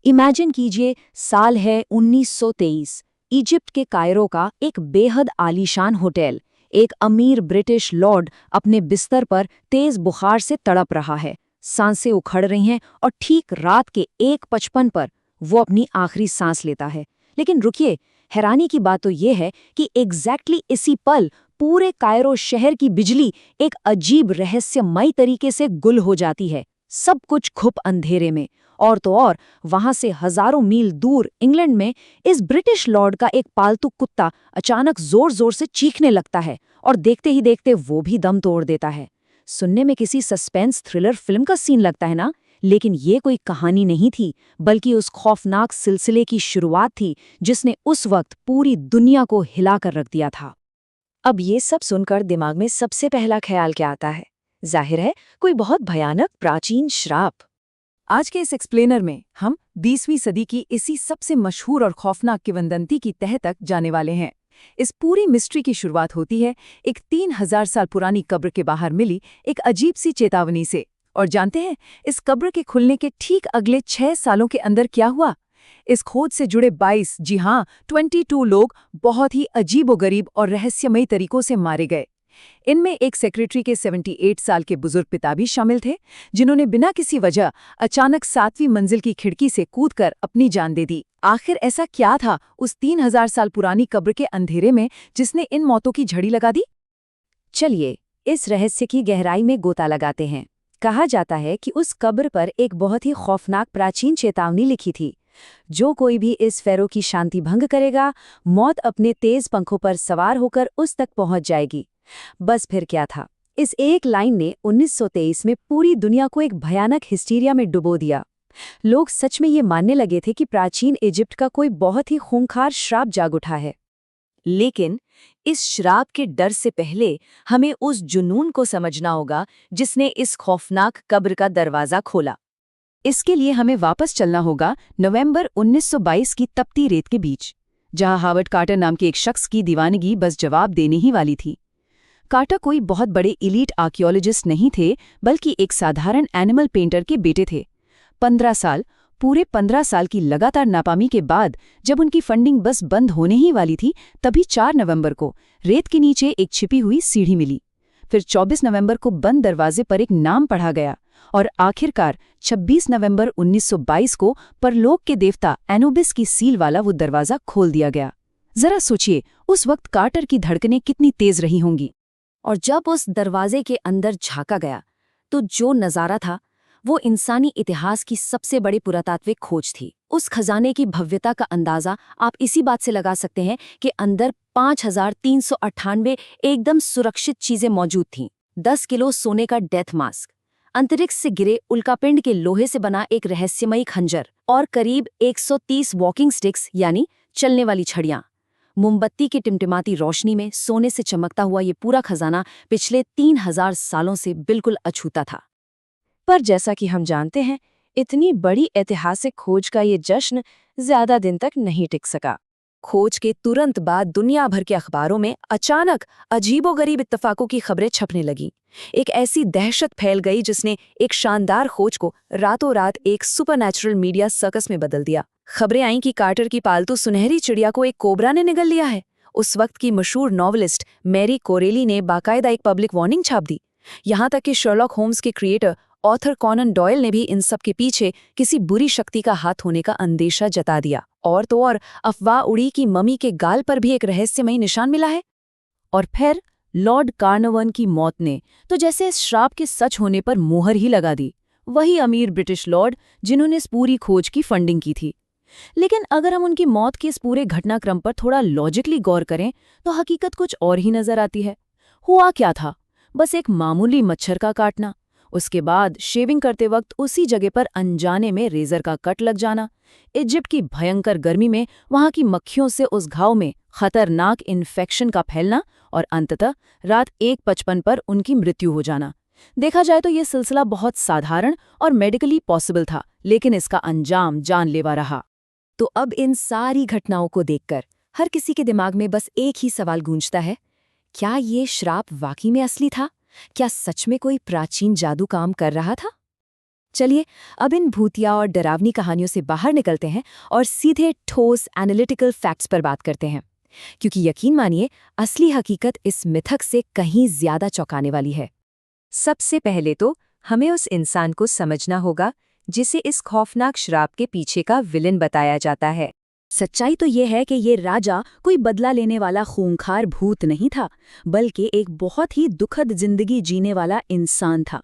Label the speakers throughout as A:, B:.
A: Imagine कीजिए, साल है 1923। इजिप्ट के कायरो का एक बेहद आलीशान होटल। एक अमीर ब्रिटिश लॉर्ड अपने बिस्तर पर तेज बुखार से तड़प रहा है। सांसें उखड़ रही हैं और ठीक रात के 1:55 पर वो अपनी आखिरी सांस लेता है। लेकिन रुकिए, हैरानी की बात तो ये है कि एग्जैक्टली इसी पल पूरे कायरो शहर की बिजली एक अजीब रहस्यमयी तरीके से गुल हो जाती है। सब कुछ घुप अंधेरे में। और तो और वहां से हजारों मील दूर इंग्लैंड में इस ब्रिटिश लॉर्ड का एक पालतू कुत्ता अचानक जोर जोर से चीखने लगता है और देखते ही देखते वो भी दम तोड़ देता है। सुनने में किसी सस्पेंस थ्रिलर फिल्म का सीन लगता है ना, लेकिन ये कोई कहानी नहीं थी, बल्कि उस खौफनाक सिलसिले की शुरुआत थी जिसने उस वक्त पूरी दुनिया को हिलाकर रख दिया था।
B: अब ये सब सुनकर दिमाग में सबसे पहला ख्याल क्या आता है? जाहिर है, कोई बहुत भयानक प्राचीन श्राप।
C: आज के इस एक्सप्लेनर में हम 20वीं सदी की इसी सबसे मशहूर और खौफनाक किंवदंती की तह तक जाने वाले हैं। इस पूरी मिस्ट्री की शुरुआत होती है एक 3000 साल पुरानी कब्र के बाहर मिली एक अजीब सी चेतावनी से। और जानते हैं इस कब्र के खुलने के ठीक अगले 6 सालों के अंदर क्या हुआ? इस खोज से जुड़े 22, जी हाँ 22 लोग बहुत ही अजीबोगरीब और रहस्यमयी तरीकों से मारे गए। इनमें एक सेक्रेटरी के 78 साल के बुजुर्ग पिता भी शामिल थे, जिन्होंने बिना किसी वजह अचानक 7वीं मंजिल की खिड़की से कूदकर अपनी जान दे दी। आखिर ऐसा क्या था उस 3000 साल पुरानी कब्र के अंधेरे में जिसने इन मौतों की झड़ी लगा दी?
B: चलिए इस रहस्य की गहराई में गोता लगाते हैं। कहा जाता है कि उस कब्र पर एक बहुत ही खौफनाक प्राचीन चेतावनी लिखी थी। जो कोई भी इस फेरो की शांति भंग करेगा, मौत अपने तेज पंखों पर सवार होकर उस तक पहुंच जाएगी। बस फिर क्या था? इस एक लाइन ने 1923 में पूरी दुनिया को एक भयानक हिस्टीरिया में डुबो दिया। लोग सच में ये मानने लगे थे कि प्राचीन इजिप्ट का कोई बहुत ही खूंखार श्राप जाग उठा है।
A: लेकिन इस श्राप के डर से पहले हमें उस जुनून को समझना होगा जिसने इस खौफनाक कब्र का दरवाजा खोला।
C: इसके लिए हमें वापस चलना होगा नवंबर 1922 की तपती रेत के बीच, जहां हावर्ड कार्टर नाम के एक शख्स की दीवानगी बस जवाब देने ही वाली थी। कार्टर कोई बहुत बड़े इलीट आर्कियोलॉजिस्ट नहीं थे, बल्कि एक साधारण एनिमल पेंटर के बेटे थे। 15 साल की लगातार नाकामी के बाद जब उनकी फंडिंग बस बंद होने ही वाली थी, तभी 4 नवंबर को रेत के नीचे एक छिपी हुई सीढ़ी मिली। फिर 24 नवंबर को बंद दरवाजे पर एक नाम पढ़ा गया और आखिरकार 26 नवंबर 1922 को परलोक के देवता एनोबिस की सील वाला वो दरवाजा खोल दिया गया। जरा सोचिए, उस वक्त कार्टर की धड़कनें कितनी तेज रही होंगी।
B: और जब उस दरवाजे के अंदर झांका गया तो जो नज़ारा था वो इंसानी इतिहास की सबसे बड़ी पुरातात्विक खोज थी। उस खजाने की भव्यता का अंदाजा आप इसी बात से लगा सकते हैं कि अंदर 5398 एकदम सुरक्षित चीजें मौजूद थीं। 10 किलो सोने का डेथ मास्क, अंतरिक्ष से गिरे उल्कापिंड के लोहे से बना एक रहस्यमयी खंजर और करीब 130 वॉकिंग स्टिक्स यानी चलने वाली छड़ियां। मोमबत्ती की टिमटिमाती रोशनी में सोने से चमकता हुआ ये पूरा खजाना पिछले 3000 सालों से बिल्कुल अछूता था। पर जैसा कि हम जानते हैं, इतनी बड़ी ऐतिहासिक खोज का ये जश्न ज्यादा दिन तक नहीं टिक सका। खोज के तुरंत बाद दुनिया भर के अखबारों में अचानक अजीबोगरीब इत्तफाकों की खबरें छपने लगीं। एक ऐसी दहशत फैल गई जिसने एक शानदार खोज को रातों रात एक सुपरनैचुरल मीडिया सर्कस में बदल दिया। खबरें आईं कि कार्टर की पालतू सुनहरी चिड़िया को एक कोबरा ने निगल लिया है। उस वक्त की मशहूर नॉवेलिस्ट मैरी कोरेली ने बाकायदा एक पब्लिक वार्निंग छाप दी। यहाँ तक कि शर्लॉक होम्स के क्रिएटर ऑथर कॉनन डॉयल ने भी इन सब के पीछे किसी बुरी शक्ति का हाथ होने का अंदेशा जता दिया। और तो और अफवाह उड़ी कि मम्मी के गाल पर भी एक रहस्यमयी निशान मिला है। और फिर लॉर्ड कार्नवन की मौत ने तो जैसे इस श्राप के सच होने पर मोहर ही लगा दी। वही अमीर ब्रिटिश लॉर्ड जिन्होंने इस पूरी खोज की फंडिंग की थी। लेकिन अगर हम उनकी मौत के इस पूरे घटनाक्रम पर थोड़ा लॉजिकली गौर करें तो हकीकत कुछ और ही नजर आती है। हुआ क्या था? बस एक मामूली मच्छर का काटना, उसके बाद शेविंग करते वक्त उसी जगह पर अनजाने में रेजर का कट लग जाना, इजिप्ट की भयंकर गर्मी में वहां की मक्खियों से उस घाव में खतरनाक इन्फेक्शन का फैलना और अंततः रात 1:55 पर उनकी मृत्यु हो जाना। देखा जाए तो ये सिलसिला बहुत साधारण और मेडिकली पॉसिबल था, लेकिन इसका अंजाम जानलेवा रहा। तो अब इन सारी घटनाओं को देखकर हर किसी के दिमाग में बस एक ही सवाल गूंजता है, क्या ये श्राप वाकई में असली था? क्या सच में कोई प्राचीन जादू काम कर रहा था? चलिए अब इन भूतिया और डरावनी कहानियों से बाहर निकलते हैं और सीधे ठोस एनालिटिकल फैक्ट्स पर बात करते हैं, क्योंकि यकीन मानिए असली हकीकत इस मिथक से कहीं ज्यादा चौंकाने वाली है।
A: सबसे पहले तो हमें उस इंसान को समझना होगा जिसे इस खौफनाक श्राप के पीछे का विलेन बताया जाता है।
B: सच्चाई तो ये है कि ये राजा कोई बदला लेने वाला खूंखार भूत नहीं था, बल्कि एक बहुत ही दुखद जिंदगी जीने वाला इंसान था।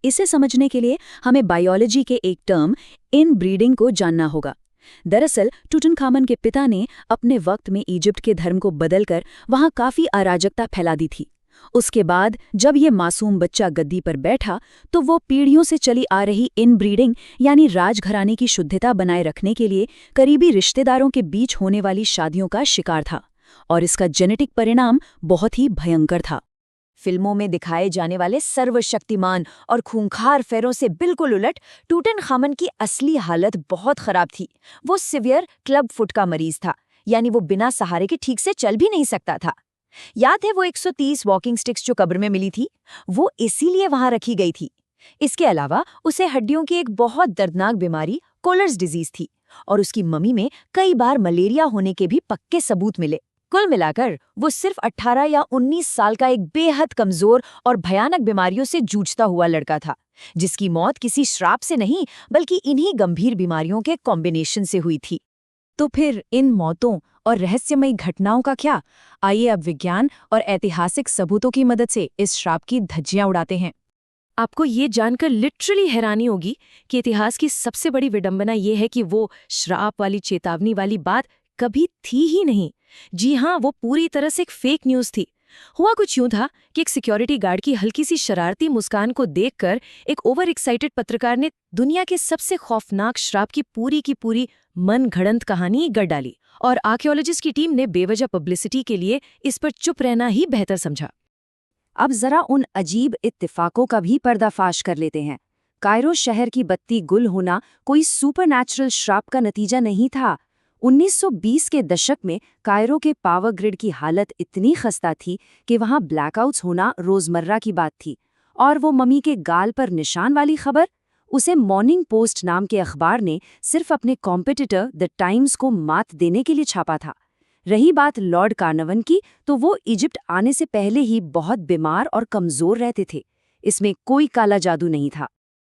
B: इसे समझने के लिए हमें बायोलॉजी के एक टर्म इनब्रीडिंग को जानना होगा। दरअसल टूटनखामन के पिता ने अपने वक्त में इजिप्ट के धर्म को बदलकर वहां काफी अराजकता फैला दी थी। उसके बाद जब ये मासूम बच्चा गद्दी पर बैठा तो वो पीढ़ियों से चली आ रही इनब्रीडिंग यानी राजघराने की शुद्धता बनाए रखने के लिए करीबी रिश्तेदारों के बीच होने वाली शादियों का शिकार था, और इसका जेनेटिक परिणाम बहुत ही भयंकर था। फिल्मों में दिखाए जाने वाले सर्वशक्तिमान और खूंखार फेरों से बिल्कुल उलट टूटनखामन की असली हालत बहुत खराब थी। वो सिवियर क्लब फुट का मरीज था, यानी वो बिना सहारे के ठीक से चल भी नहीं सकता था। याद है वो 130 वॉकिंग स्टिक्स जो कब्र में मिली थी, वो इसीलिए वहां रखी गई थी। इसके अलावा उसे हड्डियों की एक बहुत दर्दनाक बीमारी कोलर्स डिजीज थी, और उसकी मम्मी में कई बार मलेरिया होने के भी पक्के सबूत मिले। कुल मिलाकर वो सिर्फ 18 या 19 साल का एक बेहद कमजोर और भयानक बीमारियों से जूझता हुआ लड़का था, जिसकी मौत किसी श्राप से नहीं बल्कि इन्हीं गंभीर बीमारियों के कॉम्बिनेशन से हुई थी।
C: तो फिर इन मौतों और रहस्यमयी घटनाओं का क्या? आइए अब विज्ञान और ऐतिहासिक सबूतों की मदद से इस श्राप की धज्जियां उड़ाते हैं।
B: आपको ये जानकर लिटरली हैरानी होगी कि इतिहास की सबसे बड़ी विडंबना ये है कि वो श्राप वाली चेतावनी वाली बात कभी थी ही नहीं। जी हाँ, वो पूरी तरह से एक फेक न्यूज़ थी। हुआ कुछ यूं था कि एक सिक्योरिटी गार्ड की हल्की सी शरारती मुस्कान को देखकर एक ओवर एक्साइटेड पत्रकार ने दुनिया के सबसे खौफनाक श्राप की पूरी मनगढ़ंत कहानी गढ़ डाली, और आर्कियोलॉजिस्ट की टीम ने बेवजह पब्लिसिटी के लिए इस पर चुप रहना ही बेहतर समझा।
A: अब जरा उन अजीब इत्तिफाकों का भी पर्दाफाश कर लेते हैं। कायरो शहर की बत्ती गुल होना कोई सुपरनैचुरल श्राप का नतीजा नहीं था। 1920 के दशक में कायरो के पावर ग्रिड की हालत इतनी खस्ता थी कि वहां ब्लैकआउट्स होना रोजमर्रा की बात थी, और वो मम्मी के गाल पर निशान वाली खबर उसे मॉर्निंग पोस्ट नाम के अखबार ने सिर्फ अपने कॉम्पिटिटर द टाइम्स को मात देने के लिए छापा था। रही बात लॉर्ड कार्नवन की, तो वो इजिप्ट आने से पहले ही बहुत बीमार और कमजोर रहते थे। इसमें कोई काला जादू नहीं था।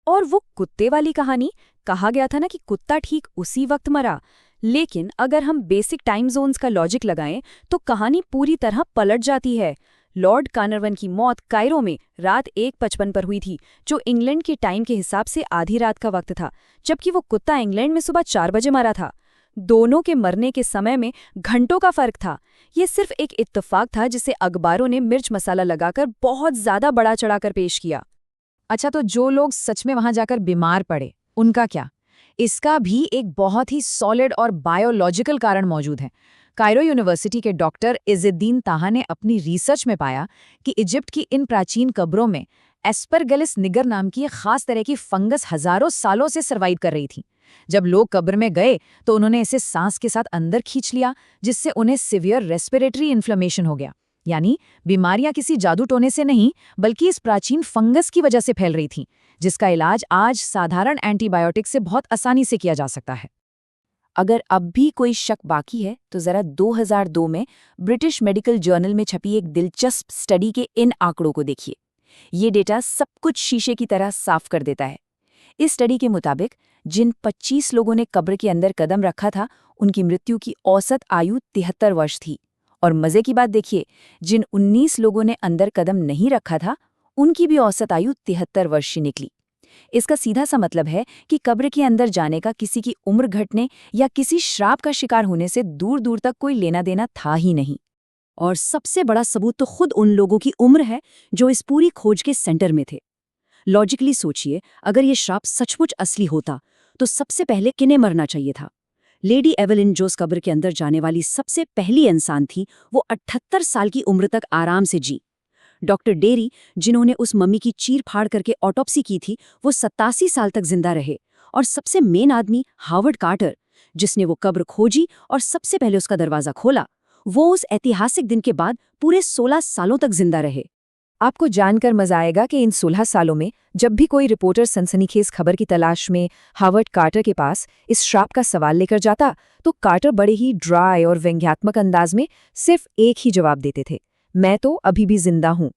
B: और वो कुत्ते वाली कहानी, कहा गया था ना कि कुत्ता ठीक उसी वक्त मरा, लेकिन अगर हम बेसिक टाइम जोन्स का लॉजिक लगाएं तो कहानी पूरी तरह पलट जाती है। लॉर्ड कार्नरवन की मौत कायरो में रात 1:55 पर हुई थी, जो इंग्लैंड के टाइम के हिसाब से आधी रात का वक्त था, जबकि वो कुत्ता इंग्लैंड में सुबह 4 बजे मरा था। दोनों के मरने के समय में घंटों का फर्क था। ये सिर्फ एक इत्तेफाक था जिसे अखबारों ने मिर्च मसाला लगाकर बहुत ज्यादा बड़ा चढ़ाकर पेश किया।
C: अच्छा, तो जो लोग सच में वहां जाकर बीमार पड़े, उनका क्या? इसका भी एक बहुत ही सॉलिड और बायोलॉजिकल कारण मौजूद है। कायरो यूनिवर्सिटी के डॉक्टर इज़्ज़ुद्दीन ताहा ने अपनी रिसर्च में पाया कि इजिप्ट की इन प्राचीन कब्रों में एस्परगिलस निगर नाम की एक खास तरह की फंगस हजारों सालों से सर्वाइव कर रही थी। जब लोग कब्र में गए तो उन्होंने इसे सांस के साथ अंदर खींच लिया, जिससे उन्हें सिवियर रेस्पिरेटरी इन्फ्लेमेशन हो गया। यानी बीमारियां किसी जादू टोने से नहीं बल्कि इस प्राचीन फंगस की वजह से फैल रही थीं, जिसका इलाज आज साधारण एंटीबायोटिक से बहुत आसानी से किया जा सकता है।
B: अगर अब भी कोई शक बाकी है तो जरा 2002 में ब्रिटिश मेडिकल जर्नल में छपी एक दिलचस्प स्टडी के इन आंकड़ों को देखिए। ये डेटा सब कुछ शीशे की तरह साफ कर देता है। इस स्टडी के मुताबिक जिन 25 लोगों ने कब्र के अंदर कदम रखा था, उनकी मृत्यु की औसत आयु 73 वर्ष थी। और मजे की बात देखिए, जिन 19 लोगों ने अंदर कदम नहीं रखा था, उनकी भी औसत आयु 73 वर्ष ही निकली। इसका सीधा सा मतलब है कि कब्र के अंदर जाने का किसी की उम्र घटने या किसी श्राप का शिकार होने से दूर दूर तक कोई लेना देना था ही नहीं।
A: और सबसे बड़ा सबूत तो खुद उन लोगों की उम्र है जो इस पूरी खोज के सेंटर में थे। लॉजिकली सोचिए, अगर ये श्राप सचमुच असली होता तो सबसे पहले किन्हें मरना चाहिए था? लेडी एवेलिन, जो उस कब्र के अंदर जाने वाली सबसे पहली इंसान थी, वो 78 साल की उम्र तक आराम से जी। डॉक्टर डेरी, जिन्होंने उस मम्मी की चीर फाड़ करके ऑटोप्सी की थी, वो 87 साल तक जिंदा रहे। और सबसे मेन आदमी हावर्ड कार्टर, जिसने वो कब्र खोजी और सबसे पहले उसका दरवाजा खोला, वो उस ऐतिहासिक दिन के बाद पूरे 16 सालों तक जिंदा रहे।
B: आपको जानकर मजा आएगा कि इन 16 सालों में जब भी कोई रिपोर्टर सनसनीखेज खबर की तलाश में हावर्ड कार्टर के पास इस श्राप का सवाल लेकर जाता, तो कार्टर बड़े ही ड्राई और व्यंग्यात्मक अंदाज में सिर्फ एक ही जवाब देते थे, मैं तो अभी भी जिंदा हूं।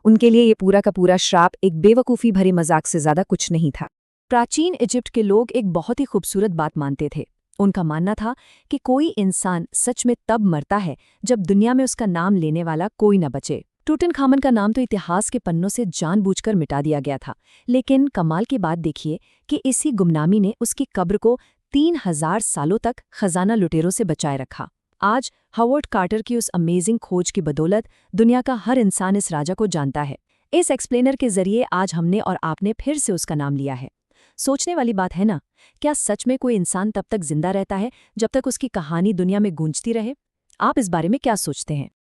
B: उनके लिए ये पूरा का पूरा श्राप एक बेवकूफ़ी भरे मजाक से ज्यादा कुछ नहीं था। प्राचीन इजिप्ट के लोग एक बहुत ही खूबसूरत बात मानते थे। उनका मानना था कि कोई इंसान सच में तब मरता है जब दुनिया में उसका नाम लेने वाला कोई न बचे। टूटनखामन का नाम तो इतिहास के पन्नों से जानबूझकर मिटा दिया गया था, लेकिन कमाल की बात देखिए कि इसी गुमनामी ने उसकी कब्र को 3000 सालों तक खजाना लुटेरों से बचाए रखा। आज हावर्ड कार्टर की उस अमेजिंग खोज की बदौलत दुनिया का हर इंसान इस राजा को जानता है। इस एक्सप्लेनर के जरिए आज हमने और आपने फिर से उसका नाम लिया है। सोचने वाली बात है ना, क्या सच में कोई इंसान तब तक जिंदा रहता है जब तक उसकी कहानी दुनिया में गूंजती रहे? आप इस बारे में क्या सोचते हैं?